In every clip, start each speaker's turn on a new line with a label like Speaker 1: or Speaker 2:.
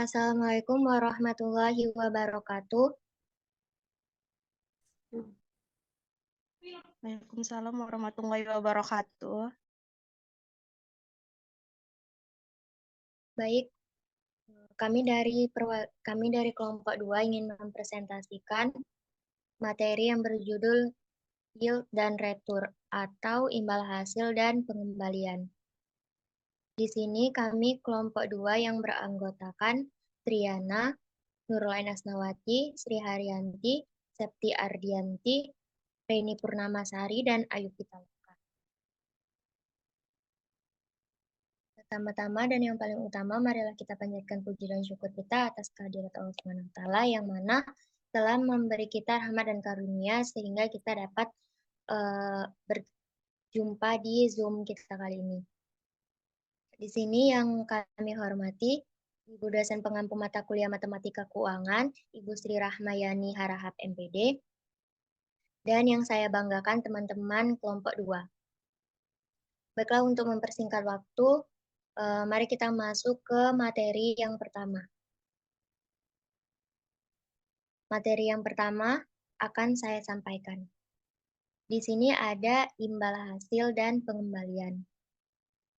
Speaker 1: Assalamualaikum warahmatullahi wabarakatuh.
Speaker 2: Waalaikumsalam warahmatullahi wabarakatuh.
Speaker 1: Baik, kami dari kelompok 2 ingin mempresentasikan materi yang berjudul Yield dan Retur atau imbal hasil dan pengembalian. Di sini kami kelompok 2 yang beranggotakan Triana, Nurulain Asnawati, Sri Haryanti, Septi Ardianti, Reni Purnamasari, dan Ayu Pitaloka. Pertama-tama dan yang paling utama, marilah kita panjatkan puji dan syukur kita atas kehadirat Allah SWT yang mana telah memberi kita rahmat dan karunia sehingga kita dapat berjumpa di Zoom kita kali ini. Di sini yang kami hormati, Ibu dosen pengampu mata kuliah Matematika Keuangan, Ibu Sri Rahmayani Harahap MPD, dan yang saya banggakan teman-teman kelompok 2. Baiklah, untuk mempersingkat waktu, mari kita masuk ke materi yang pertama. Materi yang pertama akan saya sampaikan. Di sini ada imbal hasil dan pengembalian.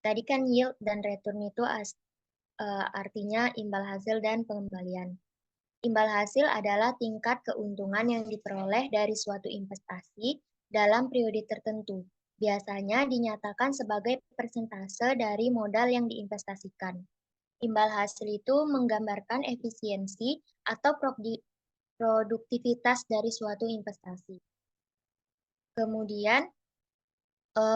Speaker 1: Tadi kan yield dan return itu artinya imbal hasil dan pengembalian. Imbal hasil adalah tingkat keuntungan yang diperoleh dari suatu investasi dalam periode tertentu. Biasanya dinyatakan sebagai persentase dari modal yang diinvestasikan. Imbal hasil itu menggambarkan efisiensi atau produktivitas dari suatu investasi. Kemudian,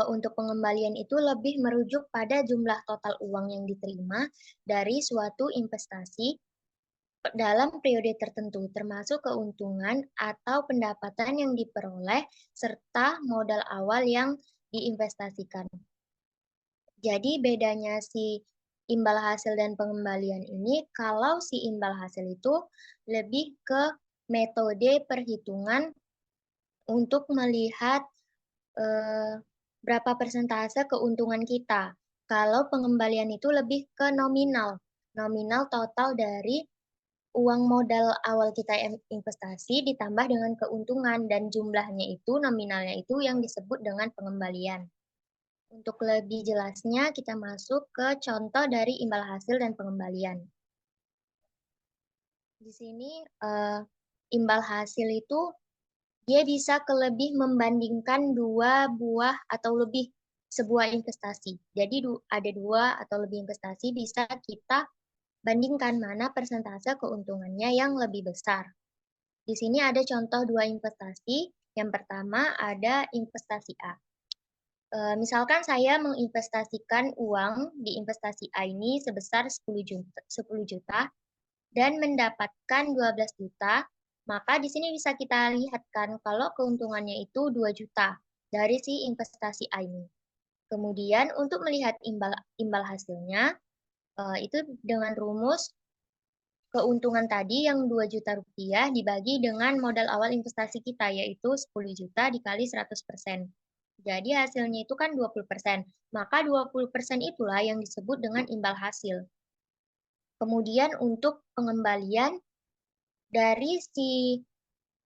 Speaker 1: untuk pengembalian itu lebih merujuk pada jumlah total uang yang diterima dari suatu investasi dalam periode tertentu, termasuk keuntungan atau pendapatan yang diperoleh serta modal awal yang diinvestasikan. Jadi bedanya si imbal hasil dan pengembalian ini, kalau si imbal hasil itu lebih ke metode perhitungan untuk melihat berapa persentase keuntungan kita. Kalau pengembalian itu lebih ke nominal total dari uang modal awal kita investasi ditambah dengan keuntungan, dan jumlahnya itu, nominalnya itu yang disebut dengan pengembalian. Untuk lebih jelasnya, kita masuk ke contoh dari imbal hasil dan pengembalian. Di sini, imbal hasil itu dia bisa lebih membandingkan dua buah atau lebih sebuah investasi. Jadi ada dua atau lebih investasi, bisa kita bandingkan mana persentase keuntungannya yang lebih besar. Di sini ada contoh dua investasi. Yang pertama ada investasi A. Misalkan saya menginvestasikan uang di investasi A ini sebesar 10 juta dan mendapatkan 12 juta, maka di sini bisa kita lihatkan kalau keuntungannya itu 2 juta dari si investasi A ini. Kemudian untuk melihat imbal hasilnya, itu dengan rumus keuntungan tadi yang 2 juta rupiah dibagi dengan modal awal investasi kita, yaitu 10 juta dikali 100%. Jadi hasilnya itu kan 20%. Maka 20% itulah yang disebut dengan imbal hasil. Kemudian untuk pengembalian dari si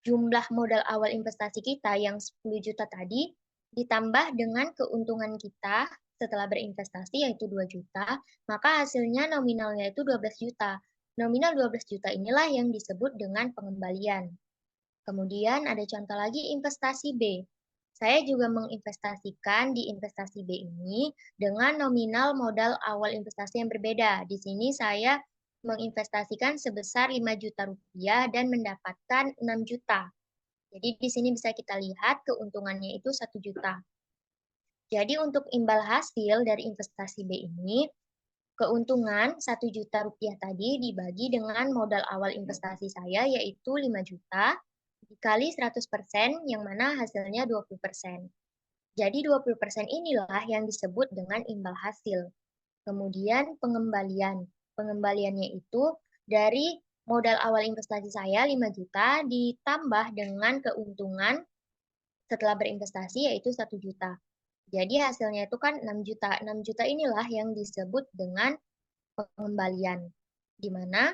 Speaker 1: jumlah modal awal investasi kita yang 10 juta tadi, ditambah dengan keuntungan kita setelah berinvestasi yaitu 2 juta, maka hasilnya nominalnya itu 12 juta. Nominal 12 juta inilah yang disebut dengan pengembalian. Kemudian ada contoh lagi investasi B. Saya juga menginvestasikan di investasi B ini dengan nominal modal awal investasi yang berbeda. Di sini saya menginvestasikan sebesar 5 juta rupiah dan mendapatkan 6 juta. Jadi di sini bisa kita lihat keuntungannya itu 1 juta. Jadi untuk imbal hasil dari investasi B ini, keuntungan 1 juta rupiah tadi dibagi dengan modal awal investasi saya yaitu 5 juta dikali 100% yang mana hasilnya 20%. Jadi 20% inilah yang disebut dengan imbal hasil. Kemudian pengembalian. Pengembaliannya itu dari modal awal investasi saya 5 juta ditambah dengan keuntungan setelah berinvestasi yaitu 1 juta. Jadi hasilnya itu kan 6 juta. 6 juta inilah yang disebut dengan pengembalian. Di mana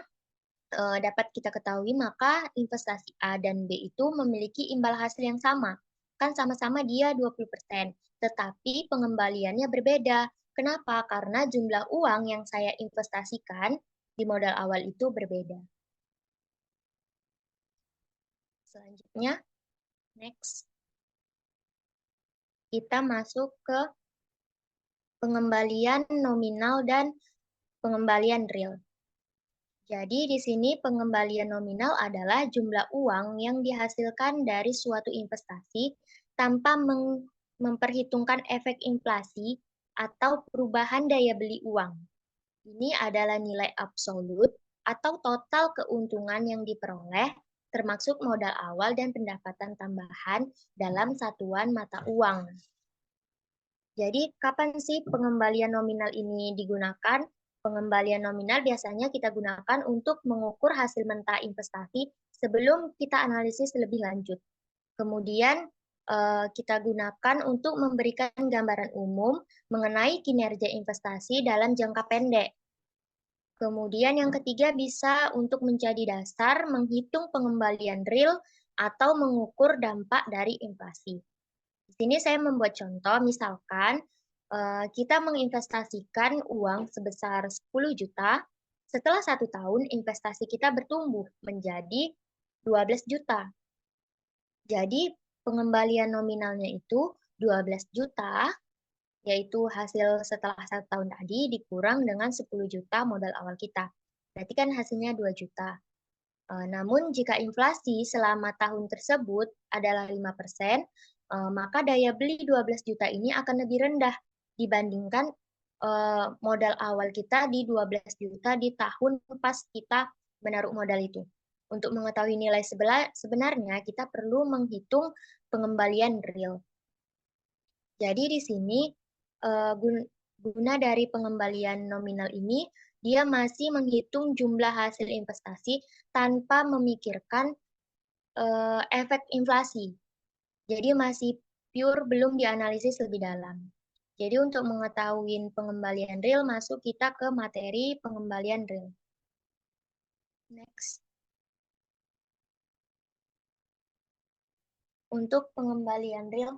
Speaker 1: dapat kita ketahui, maka investasi A dan B itu memiliki imbal hasil yang sama. Kan sama-sama dia 20%, tetapi pengembaliannya berbeda. Kenapa? Karena jumlah uang yang saya investasikan di modal awal itu berbeda. Selanjutnya, next. Kita masuk ke pengembalian nominal dan pengembalian real. Jadi di sini pengembalian nominal adalah jumlah uang yang dihasilkan dari suatu investasi tanpa memperhitungkan efek inflasi atau perubahan daya beli uang. Ini adalah nilai absolut atau total keuntungan yang diperoleh termasuk modal awal dan pendapatan tambahan dalam satuan mata uang. Jadi kapan sih pengembalian nominal ini digunakan? Pengembalian nominal biasanya kita gunakan untuk mengukur hasil mentah investasi sebelum kita analisis lebih lanjut. Kemudian kita gunakan untuk memberikan gambaran umum mengenai kinerja investasi dalam jangka pendek. Kemudian yang ketiga bisa untuk menjadi dasar menghitung pengembalian real atau mengukur dampak dari inflasi. Di sini saya membuat contoh, misalkan kita menginvestasikan uang sebesar 10 juta, setelah 1 tahun investasi kita bertumbuh menjadi 12 juta. Jadi pengembalian nominalnya itu 12 juta, yaitu hasil setelah 1 tahun tadi dikurang dengan 10 juta modal awal kita. Berarti kan hasilnya 2 juta. Namun jika inflasi selama tahun tersebut adalah 5%, maka daya beli 12 juta ini akan lebih rendah dibandingkan modal awal kita di 12 juta di tahun pas kita menaruh modal itu. Untuk mengetahui nilai sebenarnya, kita perlu menghitung pengembalian real. Jadi di sini guna dari pengembalian nominal ini, dia masih menghitung jumlah hasil investasi tanpa memikirkan efek inflasi. Jadi masih pure, belum dianalisis lebih dalam. Jadi untuk mengetahui pengembalian real, masuk kita ke materi pengembalian real. Next. Untuk pengembalian real,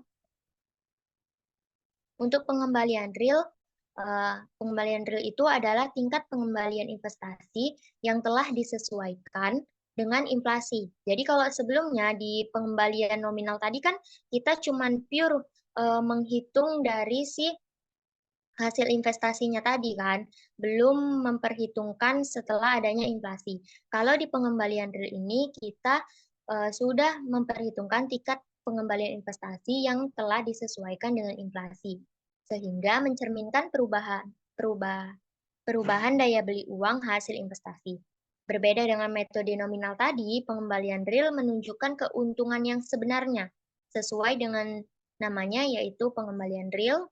Speaker 1: pengembalian real itu adalah tingkat pengembalian investasi yang telah disesuaikan dengan inflasi. Jadi kalau sebelumnya di pengembalian nominal tadi kan kita cuma pure menghitung dari si hasil investasinya tadi kan, belum memperhitungkan setelah adanya inflasi. Kalau di pengembalian real ini kita sudah memperhitungkan tingkat pengembalian investasi yang telah disesuaikan dengan inflasi, sehingga mencerminkan perubahan daya beli uang hasil investasi. Berbeda dengan metode nominal tadi, pengembalian real menunjukkan keuntungan yang sebenarnya, sesuai dengan namanya yaitu pengembalian real,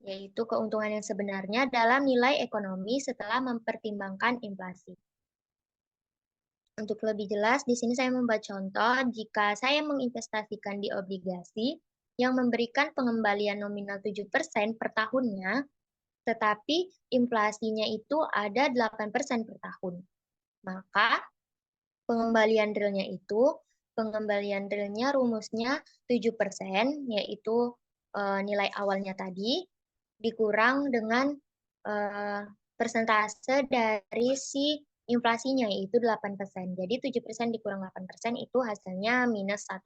Speaker 1: yaitu keuntungan yang sebenarnya dalam nilai ekonomi setelah mempertimbangkan inflasi. Untuk lebih jelas, di sini saya membuat contoh jika saya menginvestasikan di obligasi yang memberikan pengembalian nominal 7% per tahunnya, tetapi inflasinya itu ada 8% per tahun. Maka pengembalian realnya rumusnya 7%, yaitu nilai awalnya tadi, dikurang dengan persentase dari si inflasinya, yaitu 8%. Jadi 7% dikurang 8% itu hasilnya minus 1%.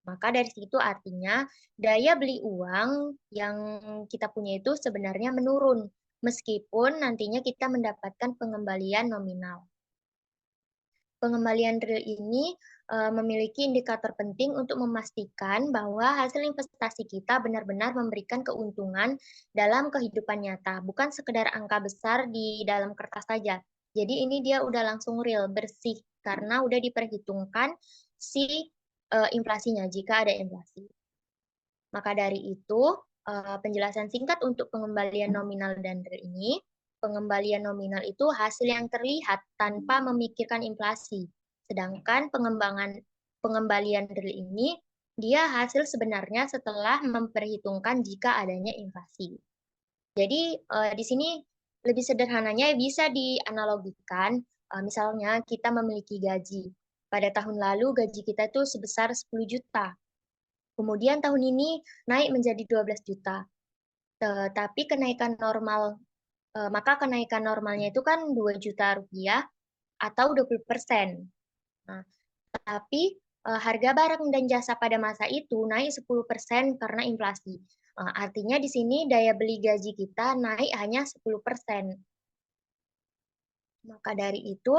Speaker 1: Maka dari situ artinya daya beli uang yang kita punya itu sebenarnya menurun, meskipun nantinya kita mendapatkan pengembalian nominal. Pengembalian real ini memiliki indikator penting untuk memastikan bahwa hasil investasi kita benar-benar memberikan keuntungan dalam kehidupan nyata, bukan sekedar angka besar di dalam kertas saja. Jadi ini dia udah langsung real, bersih, karena udah diperhitungkan si inflasinya jika ada inflasi. Maka dari itu, penjelasan singkat untuk pengembalian nominal dan real ini, pengembalian nominal itu hasil yang terlihat tanpa memikirkan inflasi. Sedangkan pengembalian real ini, dia hasil sebenarnya setelah memperhitungkan jika adanya inflasi. Jadi di sini lebih sederhananya bisa dianalogikan Misalnya kita memiliki gaji. Pada tahun lalu gaji kita itu sebesar 10 juta. Kemudian tahun ini naik menjadi 12 juta. Tapi maka kenaikan normalnya itu kan 2 juta rupiah atau 20%. Nah, tapi harga barang dan jasa pada masa itu naik 10% karena inflasi. Artinya di sini daya beli gaji kita naik hanya 10%. Maka dari itu,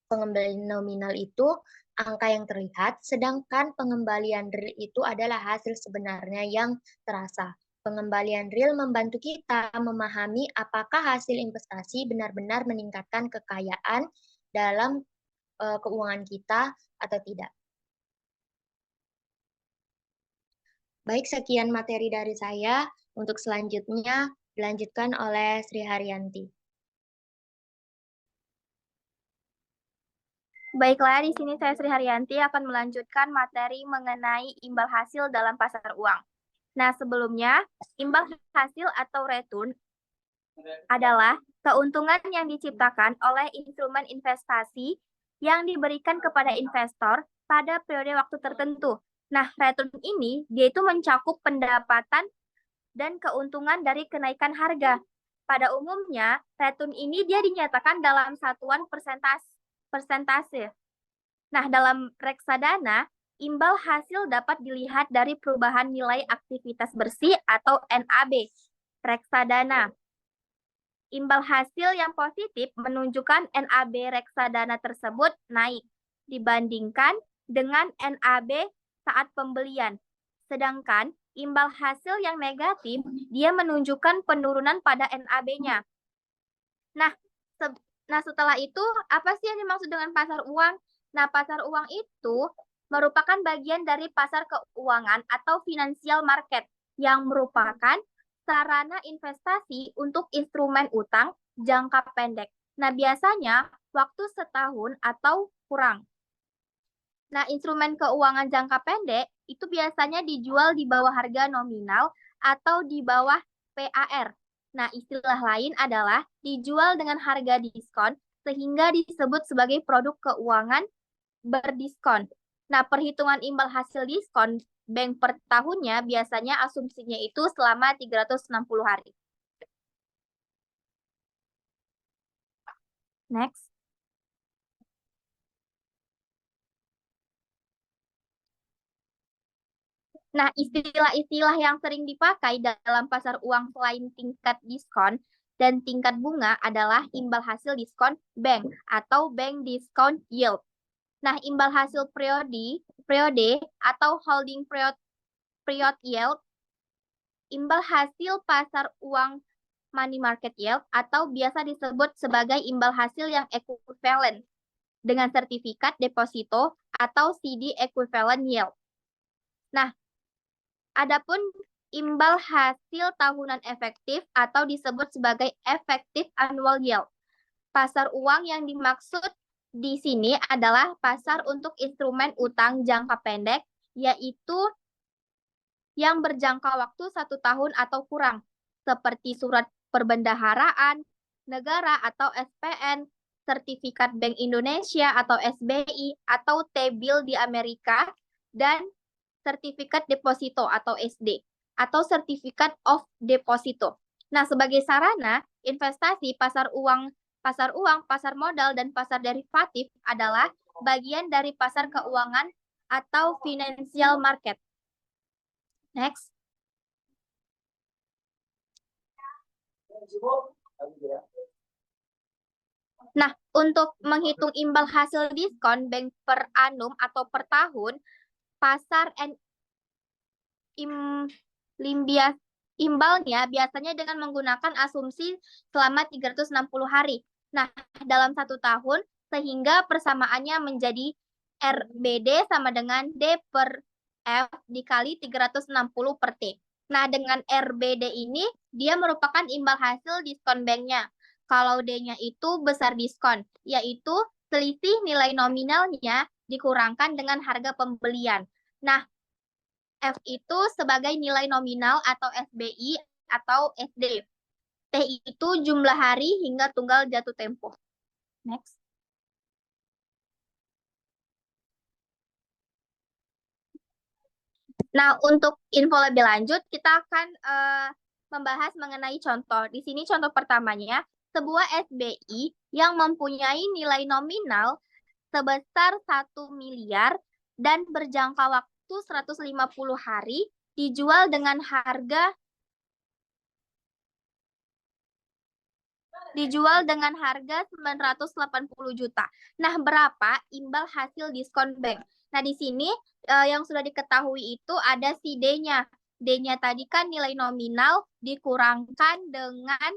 Speaker 1: pengembalian nominal itu angka yang terlihat, sedangkan pengembalian real itu adalah hasil sebenarnya yang terasa. Pengembalian real membantu kita memahami apakah hasil investasi benar-benar meningkatkan kekayaan dalam keuangan kita atau tidak. Baik, sekian materi dari saya. Untuk selanjutnya dilanjutkan oleh Sri Haryanti.
Speaker 3: Baiklah, di sini saya Sri Haryanti akan melanjutkan materi mengenai imbal hasil dalam pasar uang. Nah, sebelumnya, imbal hasil atau return adalah keuntungan yang diciptakan oleh instrumen investasi yang diberikan kepada investor pada periode waktu tertentu. Nah, return ini dia itu mencakup pendapatan dan keuntungan dari kenaikan harga. Pada umumnya, return ini dia dinyatakan dalam satuan persentase. Nah, dalam reksadana, imbal hasil dapat dilihat dari perubahan nilai aktivitas bersih atau NAB reksadana. Imbal hasil yang positif menunjukkan NAB reksadana tersebut naik dibandingkan dengan NAB saat pembelian. Sedangkan imbal hasil yang negatif, dia menunjukkan penurunan pada NAB-nya. Nah, setelah itu, apa sih yang dimaksud dengan pasar uang? Nah, pasar uang itu merupakan bagian dari pasar keuangan atau financial market yang merupakan sarana investasi untuk instrumen utang jangka pendek. Nah, biasanya waktu setahun atau kurang. Nah, instrumen keuangan jangka pendek itu biasanya dijual di bawah harga nominal atau di bawah PAR. Nah, istilah lain adalah dijual dengan harga diskon sehingga disebut sebagai produk keuangan berdiskon. Nah, perhitungan imbal hasil diskon bank per tahunnya biasanya asumsinya itu selama 360 hari. Next. Nah, istilah-istilah yang sering dipakai dalam pasar uang selain tingkat diskon dan tingkat bunga adalah imbal hasil diskon bank atau bank discount yield. Nah, imbal hasil periode atau holding period yield, imbal hasil pasar uang money market yield atau biasa disebut sebagai imbal hasil yang ekuivalen dengan sertifikat deposito atau CD equivalent yield. Nah, adapun imbal hasil tahunan efektif atau disebut sebagai effective annual yield. Pasar uang yang dimaksud di sini adalah pasar untuk instrumen utang jangka pendek, yaitu yang berjangka waktu 1 tahun atau kurang, seperti surat perbendaharaan negara atau SPN, sertifikat Bank Indonesia atau SBI, atau T-bill di Amerika, dan sertifikat deposito atau SD, atau sertifikat of deposito. Nah, sebagai sarana investasi pasar uang, pasar modal, dan pasar derivatif adalah bagian dari pasar keuangan atau financial market. Next. Nah, untuk menghitung imbal hasil diskon bank per annum atau per tahun, pasar imbalnya biasanya dengan menggunakan asumsi selama 360 hari. Nah, dalam 1 tahun, sehingga persamaannya menjadi RBD sama dengan D per F dikali 360 per T. Nah, dengan RBD ini, dia merupakan imbal hasil diskon banknya. Kalau D-nya itu besar diskon, yaitu selisih nilai nominalnya dikurangkan dengan harga pembelian. Nah, F itu sebagai nilai nominal atau SBI atau SD. T itu jumlah hari hingga tunggal jatuh tempo. Next. Nah, untuk info lebih lanjut, kita akan membahas mengenai contoh. Di sini contoh pertamanya, sebuah SBI yang mempunyai nilai nominal sebesar 1 miliar dan berjangka waktu 150 hari dijual dengan harga 980 juta. Nah, berapa imbal hasil diskon bank? Nah, di sini yang sudah diketahui itu ada si D-nya. D-nya tadi kan nilai nominal dikurangkan dengan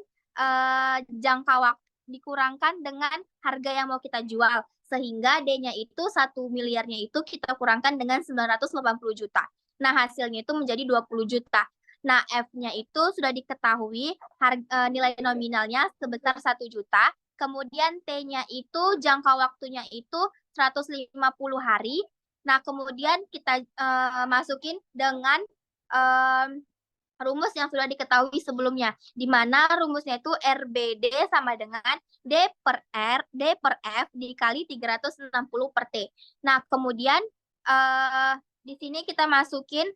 Speaker 3: jangka waktu, dikurangkan dengan harga yang mau kita jual. Sehingga D-nya itu 1 miliarnya itu kita kurangkan dengan 980 juta. Nah, hasilnya itu menjadi 20 juta. Nah, F-nya itu sudah diketahui nilai nominalnya sebesar 1 juta. Kemudian T-nya itu jangka waktunya itu 150 hari. Nah, kemudian kita masukin dengan rumus yang sudah diketahui sebelumnya, di mana rumusnya itu RBD sama dengan D per F dikali 360 per T. Nah, kemudian di sini kita masukin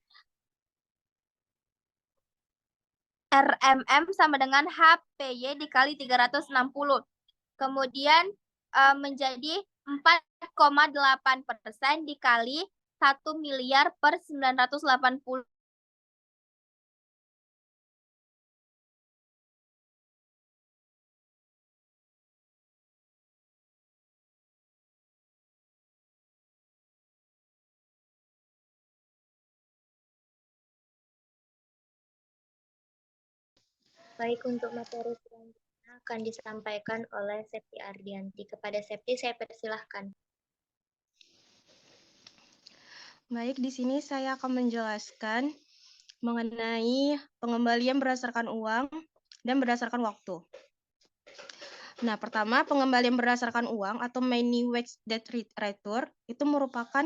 Speaker 3: RMM sama dengan HPY dikali 360. Kemudian menjadi 4,8% dikali 1 miliar per 980.
Speaker 1: Baik, untuk materi selanjutnya akan disampaikan oleh Septi Ardianti. Kepada Septi, saya persilahkan.
Speaker 2: Baik, di sini saya akan menjelaskan mengenai pengembalian berdasarkan uang dan berdasarkan waktu. Nah, pertama, pengembalian berdasarkan uang atau money wage debt return itu merupakan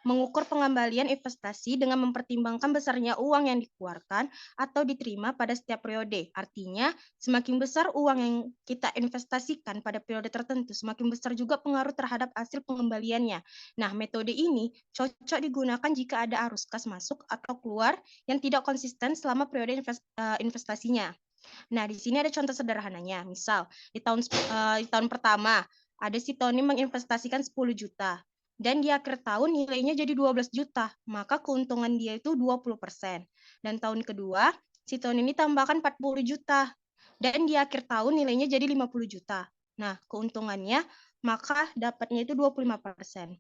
Speaker 2: mengukur pengembalian investasi dengan mempertimbangkan besarnya uang yang dikeluarkan atau diterima pada setiap periode. Artinya, semakin besar uang yang kita investasikan pada periode tertentu, semakin besar juga pengaruh terhadap hasil pengembaliannya. Nah, metode ini cocok digunakan jika ada arus kas masuk atau keluar yang tidak konsisten selama periode investasinya. Nah, di sini ada contoh sederhananya. Misal, di tahun pertama, ada si Tony menginvestasikan 10 juta. Dan di akhir tahun nilainya jadi 12 juta, maka keuntungan dia itu 20%. Dan tahun kedua, si Tony ini tambahkan 40 juta. Dan di akhir tahun nilainya jadi 50 juta. Nah, keuntungannya maka dapatnya itu 25%.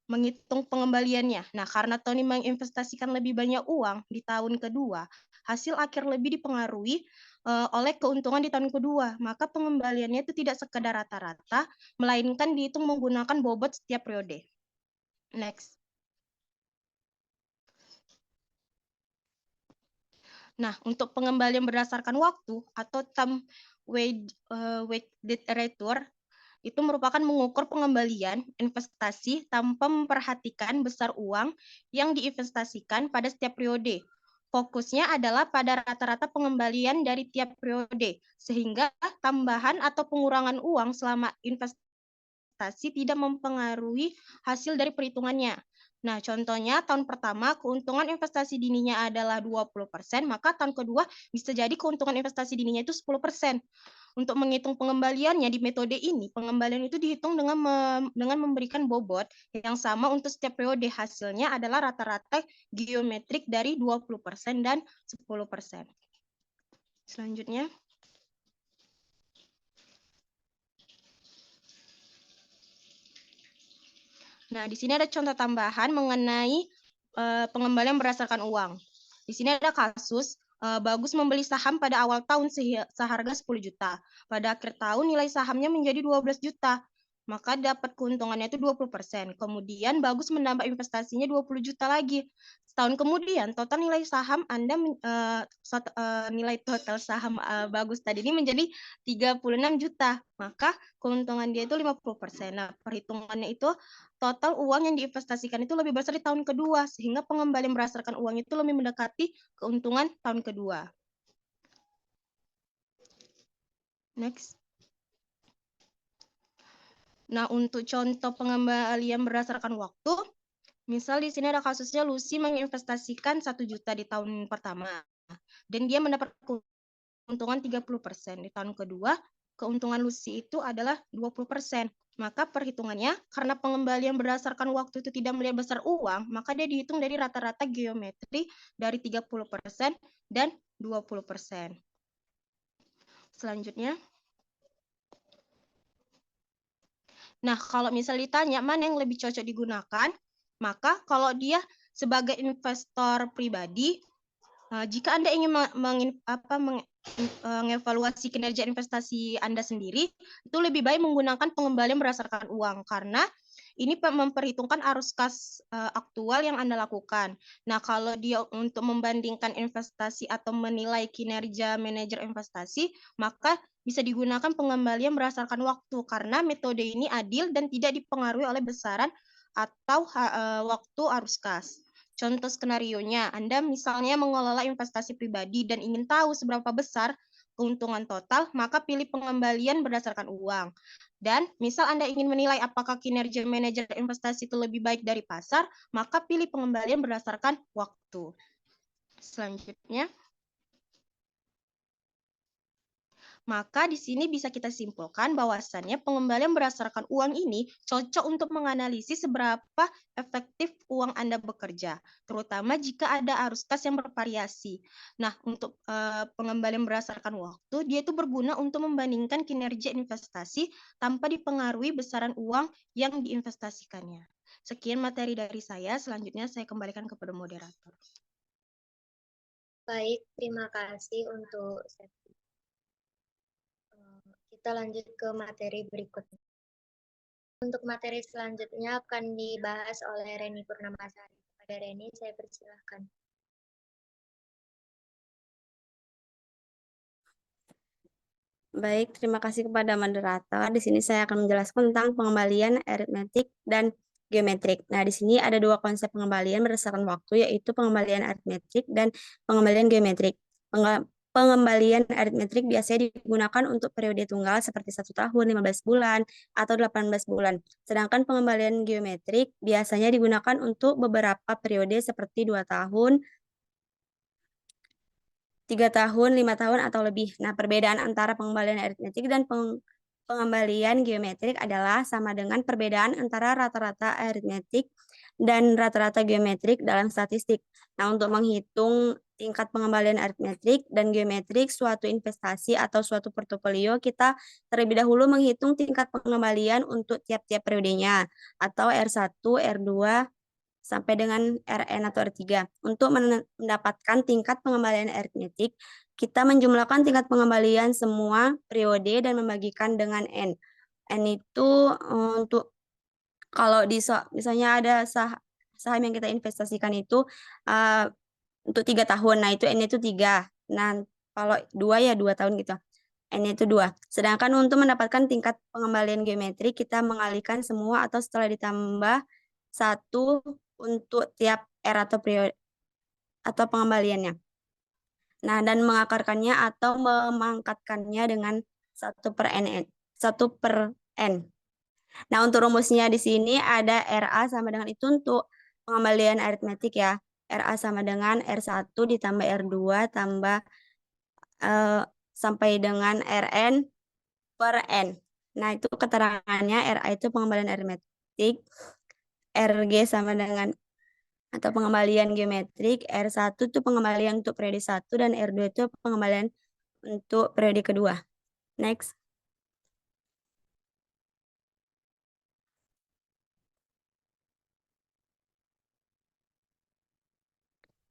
Speaker 2: Menghitung pengembaliannya. Nah, karena Tony menginvestasikan lebih banyak uang di tahun kedua, hasil akhir lebih dipengaruhi oleh keuntungan di tahun kedua. Maka pengembaliannya itu tidak sekedar rata-rata, melainkan dihitung menggunakan bobot setiap periode. Next. Nah, untuk pengembalian berdasarkan waktu atau time weighted return itu merupakan mengukur pengembalian investasi tanpa memperhatikan besar uang yang diinvestasikan pada setiap periode. Fokusnya adalah pada rata-rata pengembalian dari tiap periode, sehingga tambahan atau pengurangan uang selama investasi tidak mempengaruhi hasil dari perhitungannya. Nah, contohnya tahun pertama keuntungan investasi dininya adalah 20%, maka tahun kedua bisa jadi keuntungan investasi dininya itu 10%. Untuk menghitung pengembaliannya di metode ini, pengembalian itu dihitung dengan memberikan bobot yang sama untuk setiap periode. Hasilnya adalah rata-rata geometrik dari 20% dan 10%. Selanjutnya. Nah, di sini ada contoh tambahan mengenai pengembalian berdasarkan uang. Di sini ada kasus Bagus membeli saham pada awal tahun seharga 10 juta. Pada akhir tahun nilai sahamnya menjadi 12 juta. Maka dapat keuntungannya itu 20%. Kemudian Bagus menambah investasinya 20 juta lagi. Setahun kemudian total nilai saham Anda nilai total saham Bagus tadi ini menjadi 36 juta. Maka keuntungan dia itu 50%. Nah, perhitungannya itu total uang yang diinvestasikan itu lebih besar di tahun kedua, sehingga pengembalian berdasarkan uang itu lebih mendekati keuntungan tahun kedua. Next. Nah, untuk contoh pengembalian berdasarkan waktu, misal di sini ada kasusnya Lucy menginvestasikan 1 juta di tahun pertama dan dia mendapat keuntungan 30%. Di tahun kedua, keuntungan Lucy itu adalah 20%. Maka perhitungannya, karena pengembalian berdasarkan waktu itu tidak melihat besar uang, maka dia dihitung dari rata-rata geometri dari 30% dan 20%. Selanjutnya. Nah, kalau misal ditanya mana yang lebih cocok digunakan, maka kalau dia sebagai investor pribadi, jika Anda ingin mengevaluasi kinerja investasi Anda sendiri, itu lebih baik menggunakan pengembalian berdasarkan uang karena ini memperhitungkan arus kas aktual yang Anda lakukan. Nah, kalau dia untuk membandingkan investasi atau menilai kinerja manajer investasi, maka bisa digunakan pengembalian berdasarkan waktu karena metode ini adil dan tidak dipengaruhi oleh besaran atau waktu arus kas. Contoh skenarionya, Anda misalnya mengelola investasi pribadi dan ingin tahu seberapa besar keuntungan total, maka pilih pengembalian berdasarkan uang. Dan misal Anda ingin menilai apakah kinerja manajer investasi itu lebih baik dari pasar, maka pilih pengembalian berdasarkan waktu. Selanjutnya, maka di sini bisa kita simpulkan bahwasannya pengembalian berdasarkan uang ini cocok untuk menganalisis seberapa efektif uang Anda bekerja, terutama jika ada arus kas yang bervariasi. Nah, untuk pengembalian berdasarkan waktu, dia itu berguna untuk membandingkan kinerja investasi tanpa dipengaruhi besaran uang yang diinvestasikannya. Sekian materi dari saya, selanjutnya saya kembalikan kepada moderator.
Speaker 1: Baik, terima kasih untuk sesi. Kita lanjut ke materi berikutnya. Untuk materi selanjutnya akan dibahas oleh Reni Purnamasari. Kepada Reni, saya persilahkan.
Speaker 4: Baik, terima kasih kepada moderator. Di sini saya akan menjelaskan tentang pengembalian aritmetik dan geometrik. Nah, di sini ada dua konsep pengembalian berdasarkan waktu, yaitu pengembalian aritmetik dan pengembalian geometrik. Pengembalian aritmetik biasanya digunakan untuk periode tunggal seperti 1 tahun, 15 bulan, atau 18 bulan. Sedangkan pengembalian geometrik biasanya digunakan untuk beberapa periode seperti 2 tahun, 3 tahun, 5 tahun, atau lebih. Nah, perbedaan antara pengembalian aritmetik dan pengembalian geometrik adalah sama dengan perbedaan antara rata-rata aritmetik dan rata-rata geometrik dalam statistik. Nah, untuk menghitung tingkat pengembalian aritmetik dan geometrik suatu investasi atau suatu portofolio, kita terlebih dahulu menghitung tingkat pengembalian untuk tiap-tiap periodenya, atau R1, R2, sampai dengan Rn atau R3. Untuk mendapatkan tingkat pengembalian aritmetik, kita menjumlahkan tingkat pengembalian semua periode dan membagikan dengan N. N itu untuk kalau misalnya ada saham yang kita investasikan itu untuk 3 tahun, nah itu N itu 3. Nah, kalau 2 ya 2 tahun gitu. N itu 2. Sedangkan untuk mendapatkan tingkat pengembalian geometrik, kita mengalihkan semua atau setelah ditambah 1 untuk tiap R atau periode atau pengembaliannya. Nah, dan mengakarkannya atau memangkatkannya dengan 1/N. Nah, untuk rumusnya di sini ada RA sama dengan itu untuk pengembalian aritmetik ya. RA sama dengan R1 ditambah R2 tambah sampai dengan Rn per N. Nah, itu keterangannya. RA itu pengembalian aritmetik, RG sama dengan atau pengembalian geometrik, R1 itu pengembalian untuk periode 1 dan R2 itu pengembalian untuk periode kedua. Next.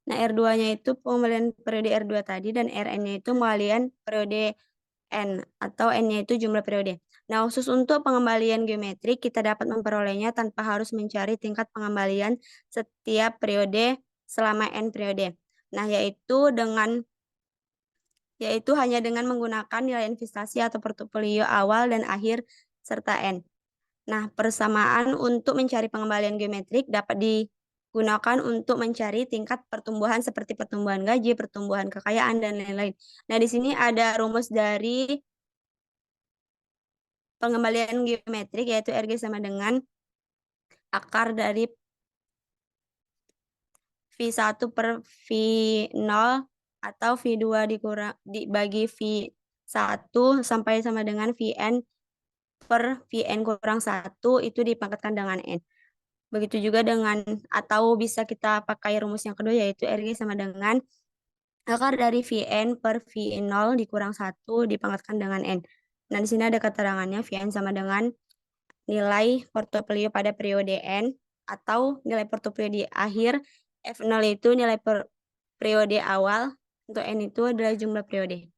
Speaker 4: Nah, R2-nya itu pengembalian periode R2 tadi dan Rn-nya itu pengembalian periode N atau N-nya itu jumlah periode. Nah, khusus untuk pengembalian geometrik, kita dapat memperolehnya tanpa harus mencari tingkat pengembalian setiap periode selama N periode. Nah, yaitu hanya dengan menggunakan nilai investasi atau portofolio awal dan akhir serta N. Nah, persamaan untuk mencari pengembalian geometrik dapat digunakan untuk mencari tingkat pertumbuhan seperti pertumbuhan gaji, pertumbuhan kekayaan, dan lain-lain. Nah, di sini ada rumus dari pengembalian geometrik, yaitu RG sama dengan akar dari V1 per V0 atau V2 dibagi V1 sampai sama dengan Vn per Vn kurang 1 itu dipangkatkan dengan N. Begitu juga dengan, atau bisa kita pakai rumus yang kedua, yaitu RG sama dengan akar dari Vn per V0 dikurang 1 dipangkatkan dengan N. Nah, di sini ada keterangannya Vn sama dengan nilai portofolio pada periode N atau nilai portofolio di akhir. F0 itu nilai periode awal, untuk N itu adalah jumlah periode.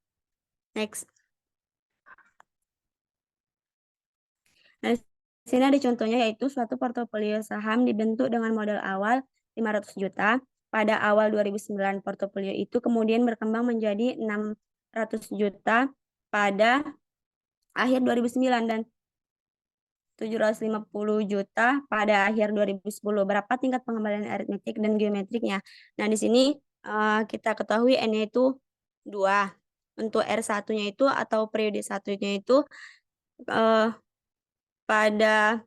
Speaker 4: Next. Nah, di sini ada contohnya, yaitu suatu portofolio saham dibentuk dengan modal awal 500 juta. Pada awal 2009, portofolio itu kemudian berkembang menjadi 600 juta pada akhir 2009 dan 750 juta pada akhir 2010. Berapa tingkat pengembalian aritmetik dan geometriknya? Nah, di sini kita ketahui N-nya itu 2. Untuk R1-nya itu atau periode 1-nya itu pada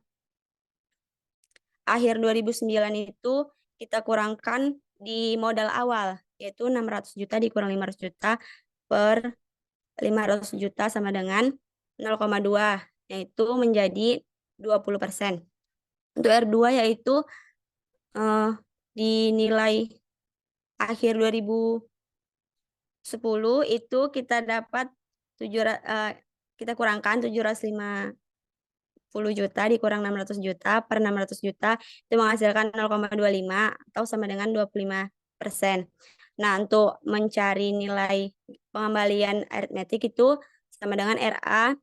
Speaker 4: akhir 2009 itu kita kurangkan di modal awal, yaitu 600 juta dikurang 500 juta per 500 juta sama dengan 0,2, yaitu menjadi 20%. Untuk R2 yaitu di nilai akhir 2010 itu kita dapat kita kurangkan 750 juta dikurang 600 juta per 600 juta itu menghasilkan 0,25 atau sama dengan 25%. Nah, untuk mencari nilai pengembalian aritmetik itu sama dengan RA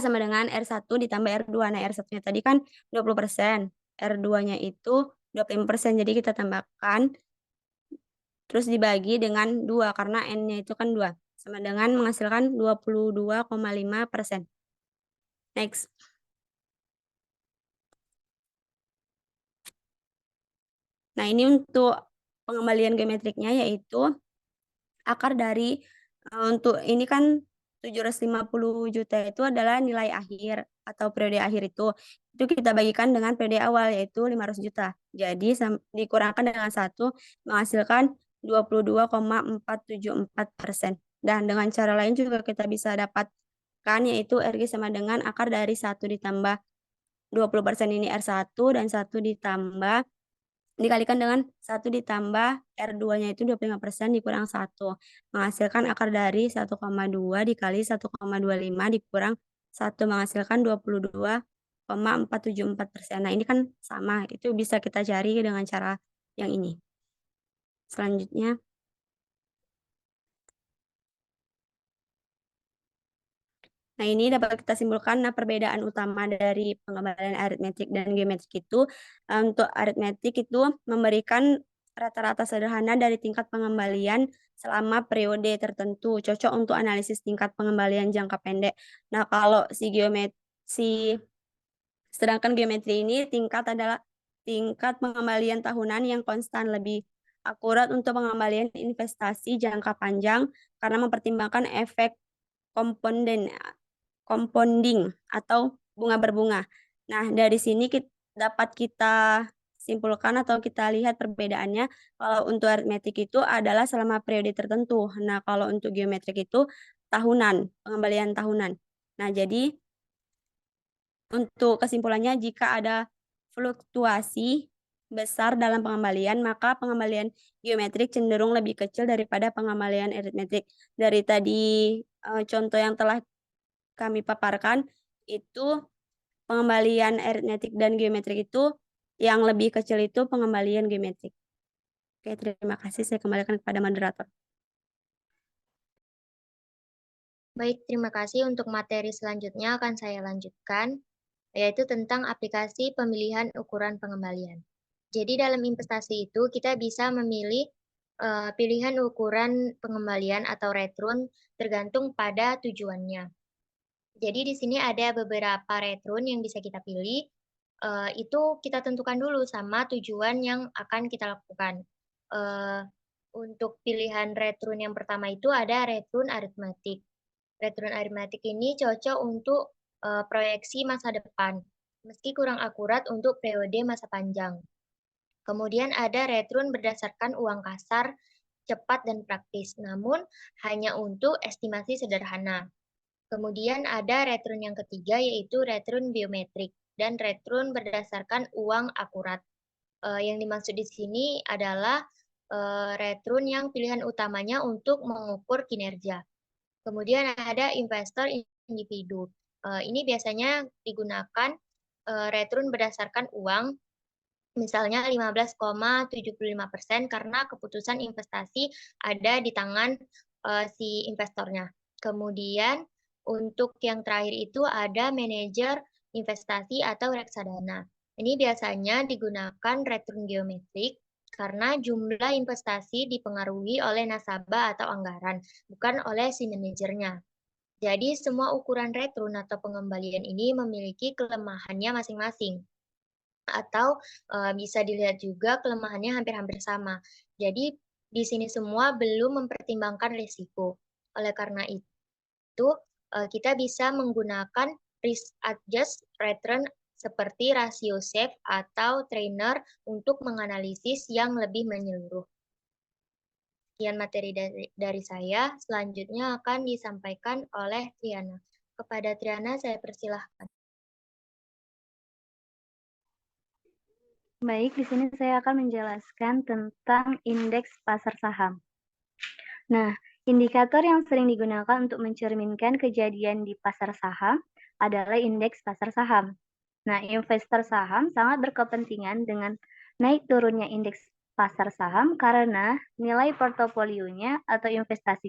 Speaker 4: sama dengan R1 ditambah R2. Nah, R1-nya tadi kan 20%, R2-nya itu 25%. Jadi kita tambahkan terus dibagi dengan 2 karena N-nya itu kan 2. Sama dengan menghasilkan 22,5%. Next. Nah, ini untuk pengembalian geometriknya, yaitu akar dari untuk ini kan 750 juta itu adalah nilai akhir atau periode akhir itu kita bagikan dengan periode awal, yaitu 500 juta. Jadi dikurangkan dengan 1 menghasilkan 22,474%. Dan dengan cara lain juga kita bisa dapatkan, yaitu RG sama dengan akar dari 1 ditambah 20% ini R1 dan 1 ditambah dikalikan dengan 1 ditambah R2-nya itu 25% dikurang 1. Menghasilkan akar dari 1,2 dikali 1,25 dikurang 1 menghasilkan 22,474%. Nah, ini kan sama. Itu bisa kita cari dengan cara yang ini. Selanjutnya. Nah, ini dapat kita simpulkan perbedaan utama dari pengembalian aritmetik dan geometrik itu. Untuk aritmetik itu memberikan rata-rata sederhana dari tingkat pengembalian selama periode tertentu, cocok untuk analisis tingkat pengembalian jangka pendek. Nah, kalau sedangkan geometri ini adalah tingkat pengembalian tahunan yang konstan, lebih akurat untuk pengembalian investasi jangka panjang karena mempertimbangkan efek compounding atau bunga berbunga. Nah, dari sini dapat kita simpulkan atau kita lihat perbedaannya. Kalau untuk aritmetik itu adalah selama periode tertentu. Nah, kalau untuk geometrik itu tahunan, pengembalian tahunan. Nah, jadi untuk kesimpulannya, jika ada fluktuasi besar dalam pengembalian, maka pengembalian geometrik cenderung lebih kecil daripada pengembalian aritmetik. Dari tadi contoh yang telah kami paparkan, itu pengembalian aritmetik dan geometrik itu yang lebih kecil itu pengembalian geometrik. Oke, terima kasih. Saya kembalikan kepada moderator.
Speaker 1: Baik, terima kasih. Untuk materi selanjutnya akan saya lanjutkan, yaitu tentang aplikasi pemilihan ukuran pengembalian. Jadi dalam investasi itu kita bisa memilih pilihan ukuran pengembalian atau return tergantung pada tujuannya. Jadi di sini ada beberapa return yang bisa kita pilih. Itu kita tentukan dulu sama tujuan yang akan kita lakukan. Untuk pilihan return yang pertama itu ada return aritmetik. Return aritmetik ini cocok untuk proyeksi masa depan, meski kurang akurat untuk periode masa panjang. Kemudian ada return berdasarkan uang kasar, cepat dan praktis, namun hanya untuk estimasi sederhana. Kemudian ada return yang ketiga yaitu return biometrik dan return berdasarkan uang akurat. Yang dimaksud di sini adalah return yang pilihan utamanya untuk mengukur kinerja. Kemudian ada investor individu. Ini biasanya digunakan return berdasarkan uang, misalnya 15,75% karena keputusan investasi ada di tangan si investornya. Kemudian untuk yang terakhir itu ada manajer investasi atau reksadana. Ini biasanya digunakan return geometrik karena jumlah investasi dipengaruhi oleh nasabah atau anggaran, bukan oleh si manajernya. Jadi semua ukuran return atau pengembalian ini memiliki kelemahannya masing-masing. Atau bisa dilihat juga kelemahannya hampir-hampir sama. Jadi di sini semua belum mempertimbangkan risiko. Oleh karena itu, kita bisa menggunakan risk adjust return seperti rasio safe atau trainer untuk menganalisis yang lebih menyeluruh. Sekian materi dari saya, selanjutnya akan disampaikan oleh Triana. Kepada Triana saya persilahkan.
Speaker 5: Baik, di sini saya akan menjelaskan tentang indeks pasar saham. Nah, indikator yang sering digunakan untuk mencerminkan kejadian di pasar saham adalah indeks pasar saham. Nah, investor saham sangat berkepentingan dengan naik turunnya indeks pasar saham karena nilai portofolionya atau investasi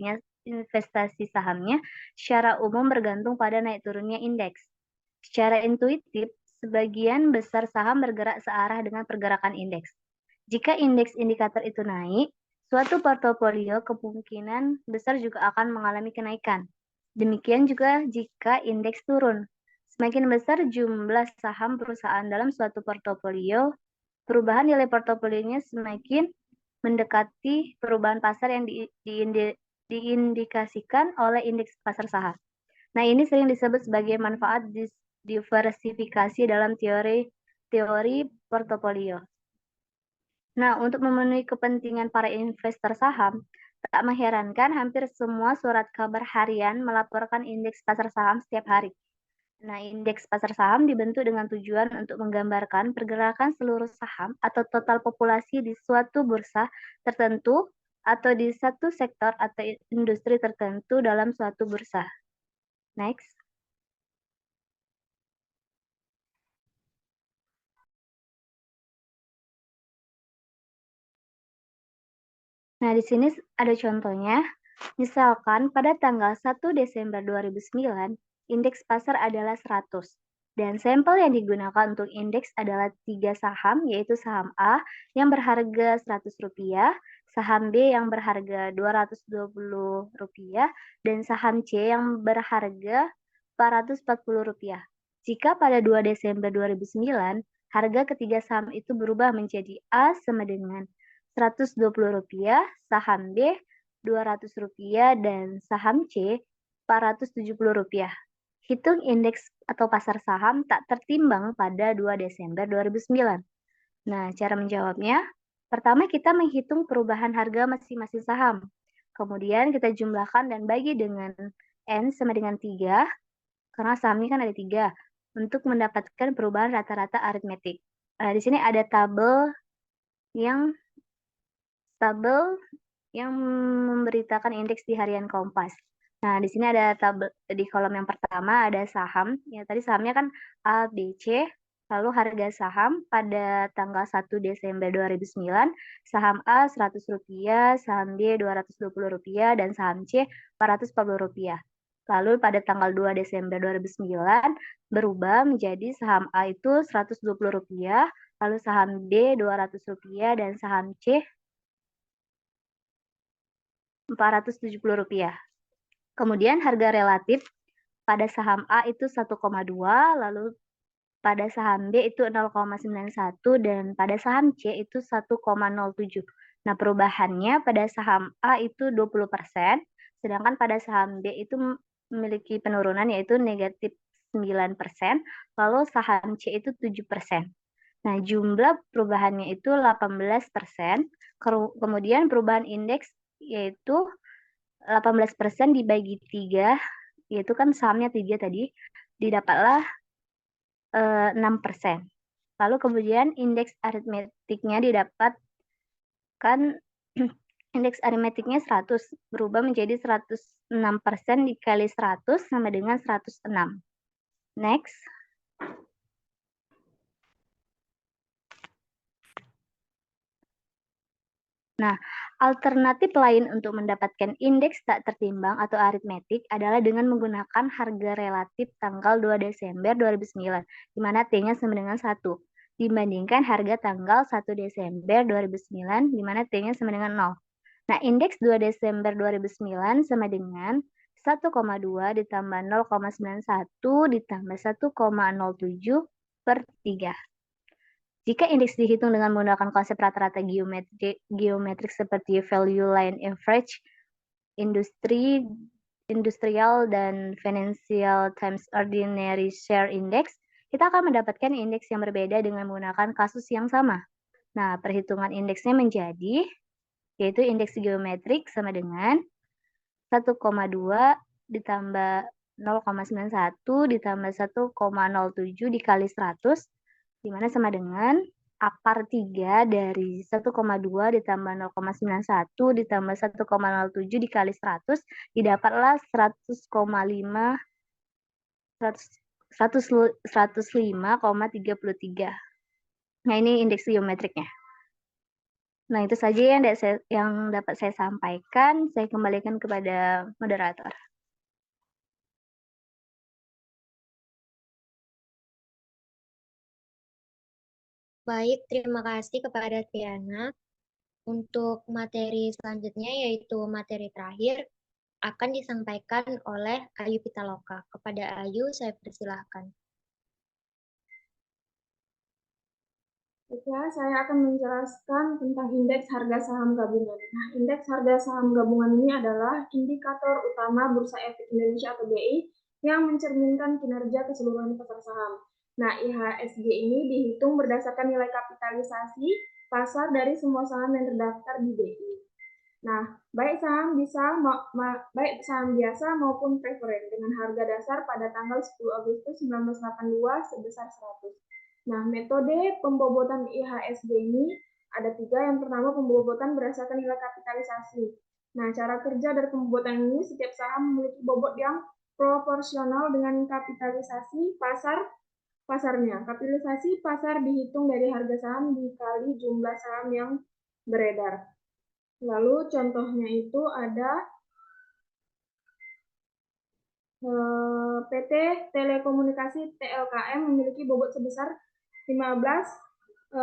Speaker 5: sahamnya secara umum bergantung pada naik turunnya indeks. Secara intuitif, sebagian besar saham bergerak searah dengan pergerakan indeks. Jika indeks indikator itu naik, suatu portofolio kemungkinan besar juga akan mengalami kenaikan. Demikian juga jika indeks turun. Semakin besar jumlah saham perusahaan dalam suatu portofolio, perubahan nilai portofolionya semakin mendekati perubahan pasar yang diindikasikan oleh indeks pasar saham. Nah, ini sering disebut sebagai manfaat diversifikasi dalam teori portofolio. Nah, untuk memenuhi kepentingan para investor saham, tak mengherankan hampir semua surat kabar harian melaporkan indeks pasar saham setiap hari. Nah, indeks pasar saham dibentuk dengan tujuan untuk menggambarkan pergerakan seluruh saham atau total populasi di suatu bursa tertentu atau di satu sektor atau industri tertentu dalam suatu bursa. Next. Nah, di sini ada contohnya. Misalkan pada tanggal 1 Desember 2009, indeks pasar adalah 100. Dan sampel yang digunakan untuk indeks adalah 3 saham, yaitu saham A yang berharga Rp100, saham B yang berharga Rp220, dan saham C yang berharga Rp440. Jika pada 2 Desember 2009, harga ketiga saham itu berubah menjadi A sama dengan Rp120, saham B Rp200, dan saham C Rp470. Hitung indeks atau pasar saham tak tertimbang pada 2 Desember 2009. Nah, cara menjawabnya, pertama kita menghitung perubahan harga masing-masing saham. Kemudian kita jumlahkan dan bagi dengan N sama dengan 3, karena sahamnya kan ada 3, untuk mendapatkan perubahan rata-rata aritmetik. Nah, di sini ada tabel yang memberitakan indeks di harian Kompas. Nah, di sini ada tabel di kolom yang pertama ada saham. Ya, tadi sahamnya kan A, B, C. Lalu harga saham pada tanggal 1 Desember 2009, saham A Rp100, saham B Rp220, dan saham C Rp440. Lalu pada tanggal 2 Desember 2009 berubah menjadi saham A itu Rp120, lalu saham B Rp200, dan saham C Rp470. Kemudian harga relatif pada saham A itu 1,2, lalu pada saham B itu 0,91, dan pada saham C itu 1,07. Nah, perubahannya pada saham A itu 20%, sedangkan pada saham B itu memiliki penurunan yaitu negatif 9%, lalu saham C itu 7%. Nah, jumlah perubahannya itu 18%, kemudian perubahan indeks yaitu 18% dibagi 3, yaitu kan sahamnya 3 tadi, didapatlah 6%. Lalu kemudian indeks aritmetiknya didapatkan indeks aritmetiknya 100, berubah menjadi 106% dikali 100 sama dengan 106. Next. Nah, alternatif lain untuk mendapatkan indeks tak tertimbang atau aritmetik adalah dengan menggunakan harga relatif tanggal 2 Desember 2009, di mana T-nya sama dengan 1, dibandingkan harga tanggal 1 Desember 2009, di mana T-nya sama dengan 0. Nah, indeks 2 Desember 2009 sama dengan 1,2 ditambah 0,91 ditambah 1,07 per 3. Jika indeks dihitung dengan menggunakan konsep rata-rata geometrik seperti value line average, industrial, dan financial times ordinary share index, kita akan mendapatkan indeks yang berbeda dengan menggunakan kasus yang sama. Nah, perhitungan indeksnya menjadi, yaitu indeks geometrik sama dengan 1,2 ditambah 0,91 ditambah 1,07 dikali 100, di mana sama dengan akar 3 dari 1,2 ditambah 0,91 ditambah 1,07 dikali 100, didapatlah 105,33. Nah, ini indeks geometriknya. Nah, itu saja yang dapat saya sampaikan. Saya kembalikan kepada moderator.
Speaker 1: Baik, terima kasih kepada Tiana. Untuk materi selanjutnya, yaitu materi terakhir, akan disampaikan oleh Ayu Pitaloka. Kepada Ayu, saya persilahkan.
Speaker 6: Oke, saya akan menjelaskan tentang indeks harga saham gabungan. Nah, indeks harga saham gabungan ini adalah indikator utama Bursa Efek Indonesia atau BI yang mencerminkan kinerja keseluruhan pasar saham. Nah, IHSG ini dihitung berdasarkan nilai kapitalisasi pasar dari semua saham yang terdaftar di BI. Nah, baik saham biasa maupun preferen dengan harga dasar pada tanggal 10 Agustus 1982 sebesar 100. Nah, metode pembobotan IHSG ini ada 3. Yang pertama, pembobotan berdasarkan nilai kapitalisasi. Nah, cara kerja dari pembobotan ini, setiap saham memiliki bobot yang proporsional dengan kapitalisasi pasarnya. Kapitalisasi pasar dihitung dari harga saham dikali jumlah saham yang beredar. Lalu contohnya itu ada PT Telekomunikasi TLKM memiliki bobot sebesar 15,60%.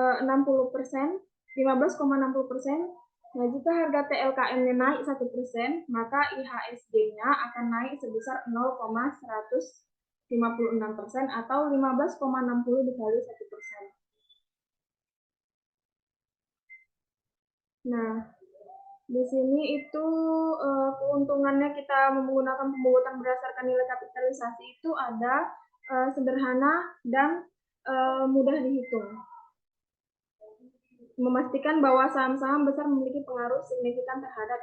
Speaker 6: Nah, jika harga TLKM-nya naik 1%, maka IHSG-nya akan naik sebesar 0,156% atau 15,60 dikali 1%. Nah, di sini itu keuntungannya kita menggunakan pembobotan berdasarkan nilai kapitalisasi itu ada sederhana dan mudah dihitung. Memastikan bahwa saham-saham besar memiliki pengaruh signifikan terhadap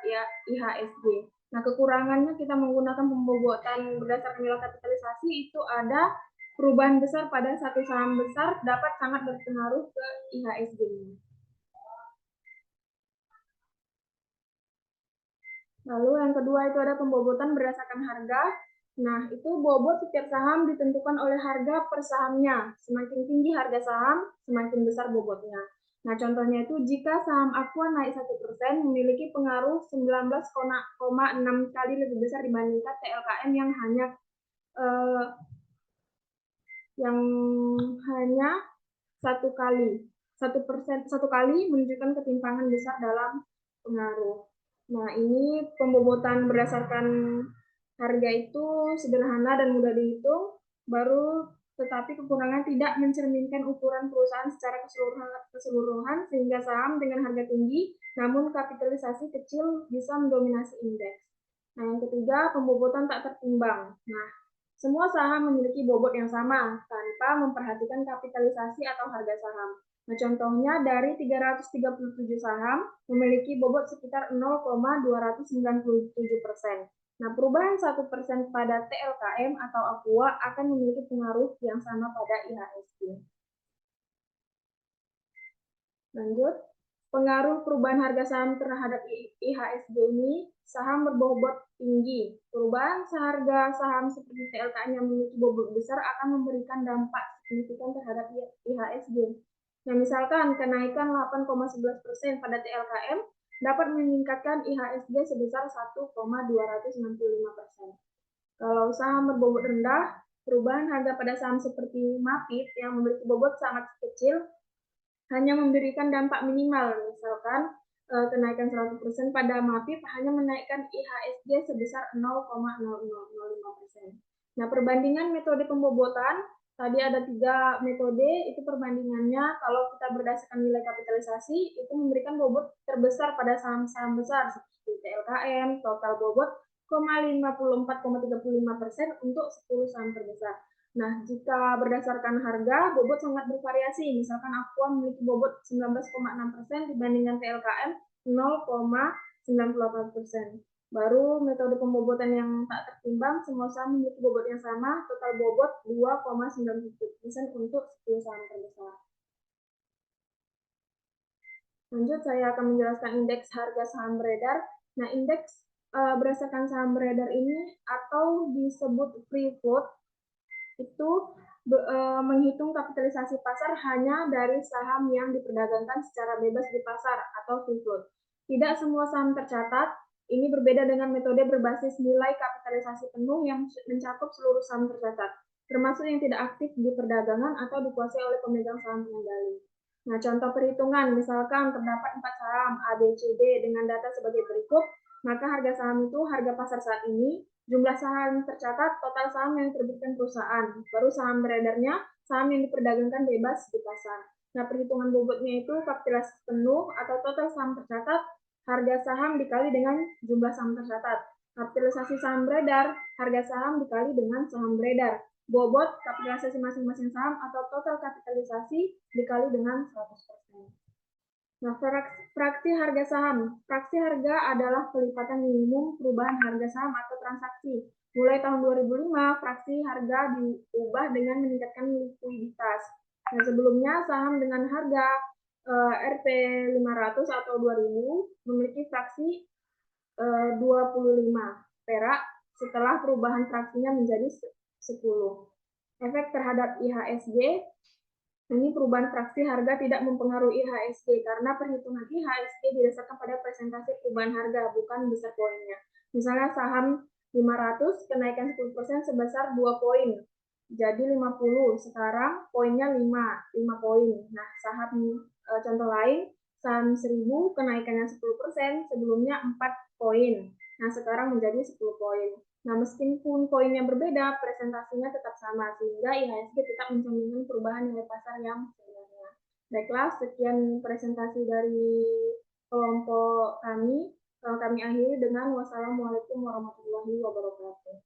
Speaker 6: IHSG. Nah, kekurangannya kita menggunakan pembobotan berdasarkan nilai kapitalisasi itu ada perubahan besar pada satu saham besar dapat sangat berpengaruh ke IHSG-nya. Lalu yang kedua itu ada pembobotan berdasarkan harga. Nah, itu bobot setiap saham ditentukan oleh harga per sahamnya. Semakin tinggi harga saham, semakin besar bobotnya. Nah, contohnya itu jika saham Aqua naik 1%, memiliki pengaruh 19,6 kali lebih besar dibandingkan TLKM yang hanya 1 kali. 1 kali menunjukkan ketimpangan besar dalam pengaruh. Nah, ini pembobotan berdasarkan harga itu sederhana dan mudah dihitung, tetapi kekurangan tidak mencerminkan ukuran perusahaan secara keseluruhan sehingga saham dengan harga tinggi namun kapitalisasi kecil bisa mendominasi indeks. Nah, yang ketiga, pembobotan tak tertimbang. Nah, Semua saham memiliki bobot yang sama tanpa memperhatikan kapitalisasi atau harga saham. Nah, contohnya dari 337 saham memiliki bobot sekitar 0,297%. Nah, perubahan 1% pada TLKM atau Aqua akan memiliki pengaruh yang sama pada IHSG. Lanjut, pengaruh perubahan harga saham terhadap IHSG ini, saham berbobot tinggi. Perubahan harga saham seperti TLKM yang memiliki bobot besar akan memberikan dampak signifikan terhadap IHSG. Nah, misalkan kenaikan 8,11% pada TLKM dapat meningkatkan IHSG sebesar 1,265%. Kalau saham berbobot rendah, perubahan harga pada saham seperti Mapit yang memiliki bobot sangat kecil hanya memberikan dampak minimal, misalkan kenaikan 100% pada Mapit hanya menaikkan IHSG sebesar 0,0005%. Nah, perbandingan metode pembobotan, tadi ada 3 metode, itu perbandingannya kalau kita berdasarkan nilai kapitalisasi, itu memberikan bobot terbesar pada saham-saham besar, seperti TLKM, total bobot 54,35% untuk 10 saham terbesar. Nah, jika berdasarkan harga, bobot sangat bervariasi. Misalkan Aqua memiliki bobot 19,6% dibandingkan TLKM 0,98%. Baru metode pembobotan yang tak tertimbang, semua saham memiliki bobot yang sama, total bobot 2,97% untuk 10 saham terbesar. Lanjut, saya akan menjelaskan indeks harga saham beredar. Nah, indeks berdasarkan saham beredar ini atau disebut free float, itu menghitung kapitalisasi pasar hanya dari saham yang diperdagangkan secara bebas di pasar atau free float. Tidak semua saham tercatat. Ini berbeda dengan metode berbasis nilai kapitalisasi penuh yang mencakup seluruh saham tercatat, termasuk yang tidak aktif di perdagangan atau dikuasai oleh pemegang saham pengendali. Nah, contoh perhitungan, misalkan terdapat 4 saham A, B, C, D dengan data sebagai berikut, maka harga saham itu harga pasar saat ini, jumlah saham tercatat, total saham yang diterbitkan perusahaan, baru saham beredarnya, saham yang diperdagangkan bebas di pasar. Nah, perhitungan bobotnya itu kapitalisasi penuh atau total saham tercatat, harga saham dikali dengan jumlah saham tercatat. Kapitalisasi saham beredar, harga saham dikali dengan saham beredar. Bobot kapitalisasi masing-masing saham atau total kapitalisasi dikali dengan 100%. Nah, fraksi harga saham. Fraksi harga adalah pelipatan minimum perubahan harga saham atau transaksi. Mulai tahun 2005, fraksi harga diubah dengan meningkatkan likuiditas. Nah, sebelumnya saham dengan harga Rp 500 atau 2000 memiliki fraksi 25 perak setelah perubahan fraksinya menjadi 10. Efek terhadap IHSG, ini perubahan fraksi harga tidak mempengaruhi IHSG karena perhitungan IHSG didasarkan pada presentasi perubahan harga, bukan besar poinnya. Misalnya saham 500 kenaikan 10% sebesar 2 poin. Jadi 50, sekarang poinnya 5 poin. Nah, saham contoh lain, saham 1000 kenaikannya 10%, sebelumnya 4 poin. Nah, sekarang menjadi 10 poin. Nah, meskipun poinnya berbeda, presentasinya tetap sama, sehingga IHSG tetap mencerminkan perubahan nilai pasar yang sebenarnya. Baiklah, sekian presentasi dari kelompok kami. Kami akhiri dengan wassalamualaikum warahmatullahi wabarakatuh.